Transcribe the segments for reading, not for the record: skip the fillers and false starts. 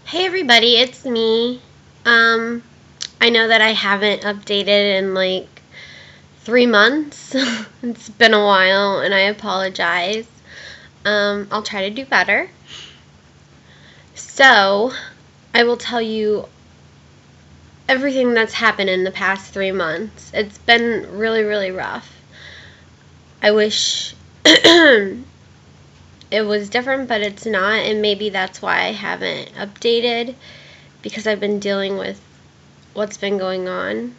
Hey everybody, it's me. I know that I haven't updated in like 3 months. It's been a while and I apologize. I'll try to do better. So, I will tell you everything that's happened in the past 3 months. It's been really, really rough. I wish it was different, but it's not, and maybe that's why I haven't updated, because I've been dealing with what's been going on.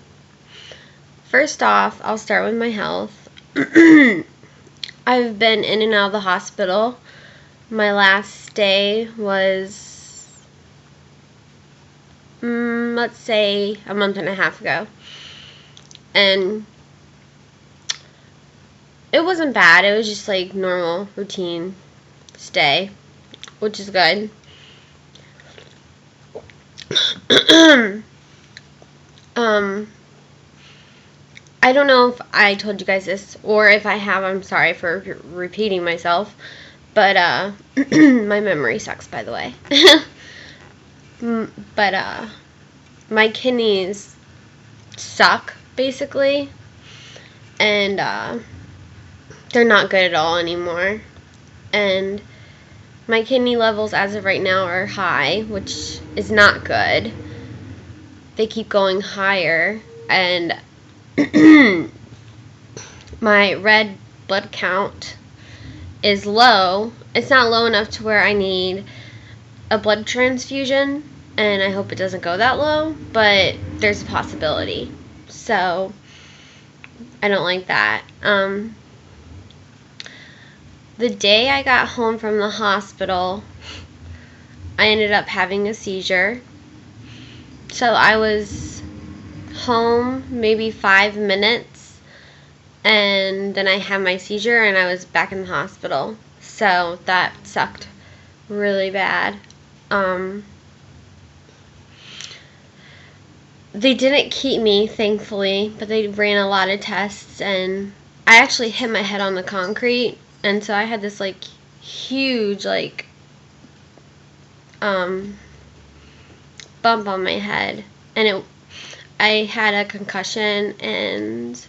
First off, I'll start with my health. I've been in and out of the hospital. My last day was, let's say, a month and a half ago. And it wasn't bad. It was just like normal, routine stay, which is good. I don't know if I told you guys this, or if I have, I'm sorry for repeating myself, but my memory sucks, by the way. But my kidneys suck, basically, and they're not good at all anymore. And my kidney levels as of right now are high, which is not good. They keep going higher, and my red blood count is low. It's not low enough to where I need a blood transfusion, and I hope it doesn't go that low, but there's a possibility. So I don't like that. The day I got home from the hospital, I ended up having a seizure. So I was home maybe 5 minutes, and then I had my seizure and I was back in the hospital. So that sucked really bad. They didn't keep me, thankfully, but they ran a lot of tests, and I actually hit my head on the concrete, and so I had this like huge bump on my head, and I had a concussion, and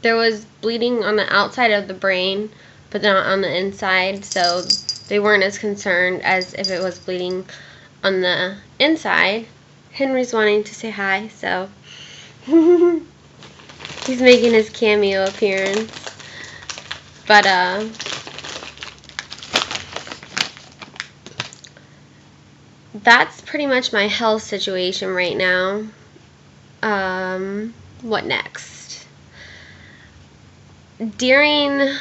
there was bleeding on the outside of the brain, but not on the inside, so they weren't as concerned as if it was bleeding on the inside. Henry's wanting to say hi, so he's making his cameo appearance. But that's pretty much my health situation right now. What next? During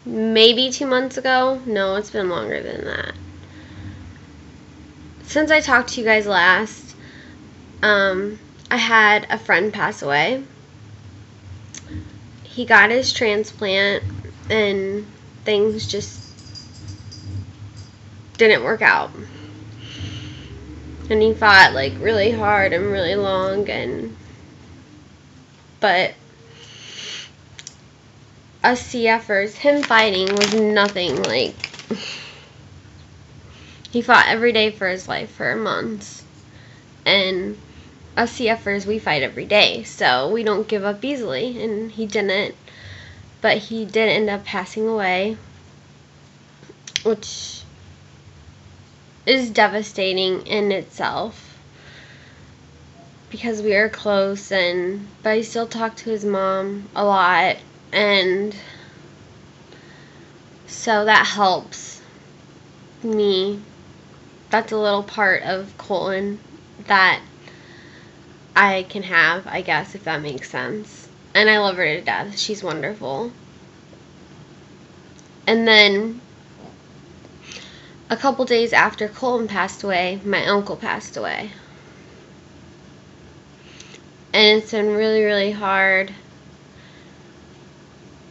maybe 2 months ago, no, it's been longer than that. Since I talked to you guys last, I had a friend pass away. He got his transplant, and things just didn't work out. And he fought like really hard and really long, but us CFers, him fighting was nothing. Like, he fought every day for his life for months, and us CFers, we fight every day, so we don't give up easily, and he didn't. But he did end up passing away, which is devastating in itself, because we are close, but I still talk to his mom a lot, and so that helps me. That's a little part of Colton that I can have, I guess, if that makes sense. And I love her to death. She's wonderful. And then a couple days after Colton passed away, my uncle passed away. And it's been really, really hard.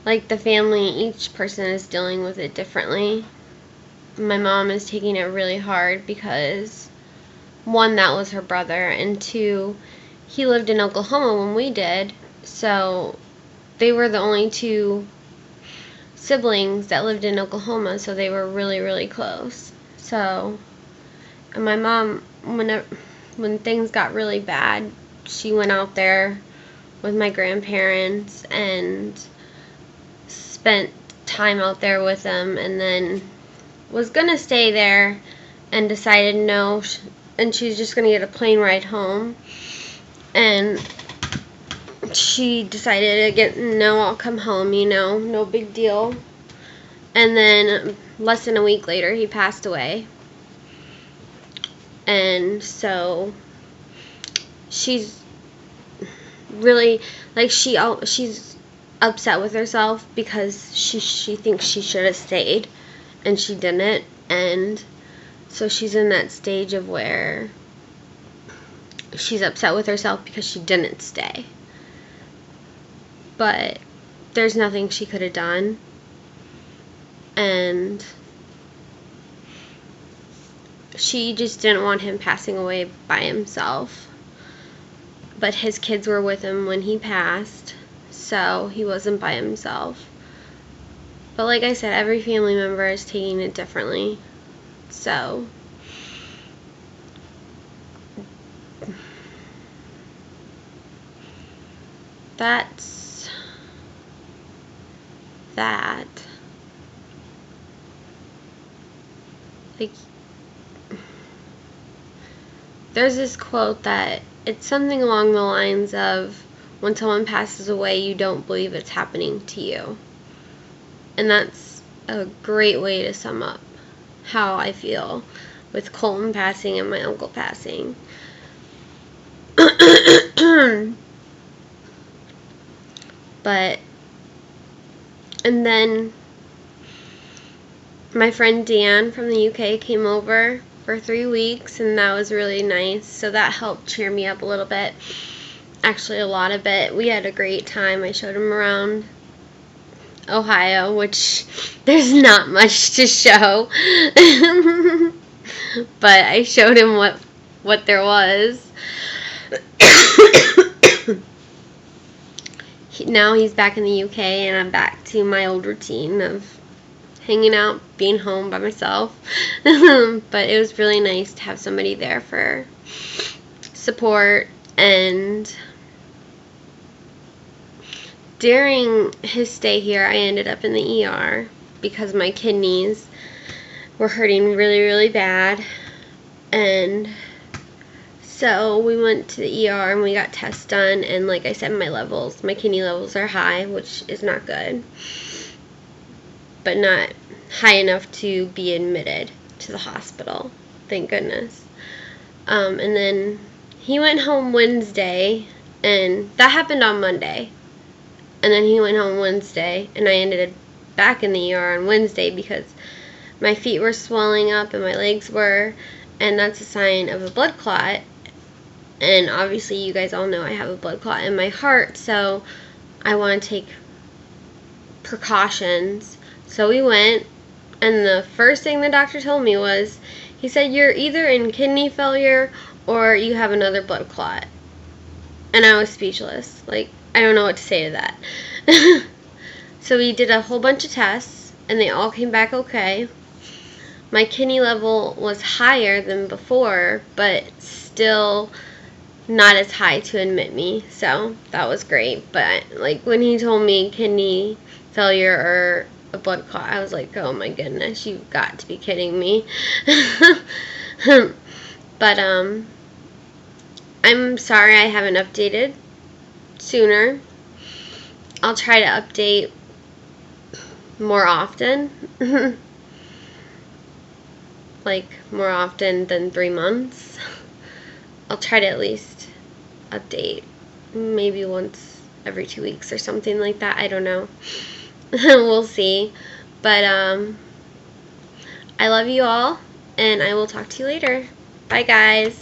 Like, the family, each person is dealing with it differently. My mom is taking it really hard because, one, that was her brother, and two, he lived in Oklahoma when we did, so they were the only two siblings that lived in Oklahoma, so they were really, really close. So, and my mom, when things got really bad, she went out there with my grandparents and spent time out there with them, and then was gonna stay there and decided no, and she's just gonna get a plane ride home. And she decided again, no, I'll come home, no big deal. And then less than a week later, he passed away. And so she's really, like, she's upset with herself because she thinks she should have stayed and she didn't. And so she's in that stage of where she's upset with herself because she didn't stay. But there's nothing she could have done. And she just didn't want him passing away by himself. But his kids were with him when he passed, so he wasn't by himself. But like I said, every family member is taking it differently. So that's that. Like, there's this quote that it's something along the lines of, when someone passes away, you don't believe it's happening to you. And that's a great way to sum up how I feel with Colton passing and my uncle passing. But, and then my friend Dan from the UK came over for 3 weeks, and that was really nice. So that helped cheer me up a little bit. Actually, a lot of it. We had a great time. I showed him around Ohio, which there's not much to show. But I showed him what there was. Now he's back in the UK, and I'm back to my old routine of hanging out, being home by myself. But it was really nice to have somebody there for support. And during his stay here, I ended up in the ER because my kidneys were hurting really, really bad. And so we went to the ER and we got tests done, and like I said, my kidney levels are high, which is not good, but not high enough to be admitted to the hospital, thank goodness. And then he went home Wednesday, and that happened on Monday. And then he went home Wednesday, and I ended up back in the ER on Wednesday because my feet were swelling up and my legs were, and that's a sign of a blood clot. And obviously you guys all know I have a blood clot in my heart, so I want to take precautions. So we went, and the first thing the doctor told me was, he said, you're either in kidney failure or you have another blood clot. And I was speechless. Like, I don't know what to say to that. So we did a whole bunch of tests, and they all came back okay. My kidney level was higher than before, but still not as high to admit me, so that was great. But like, when he told me kidney failure or a blood clot, I was like, oh my goodness, you've got to be kidding me. But I'm sorry I haven't updated sooner. I'll try to update more often. Like, more often than 3 months. I'll try to at least update maybe once every 2 weeks or something like that. I don't know. We'll see. But I love you all, and I will talk to you later. Bye, guys.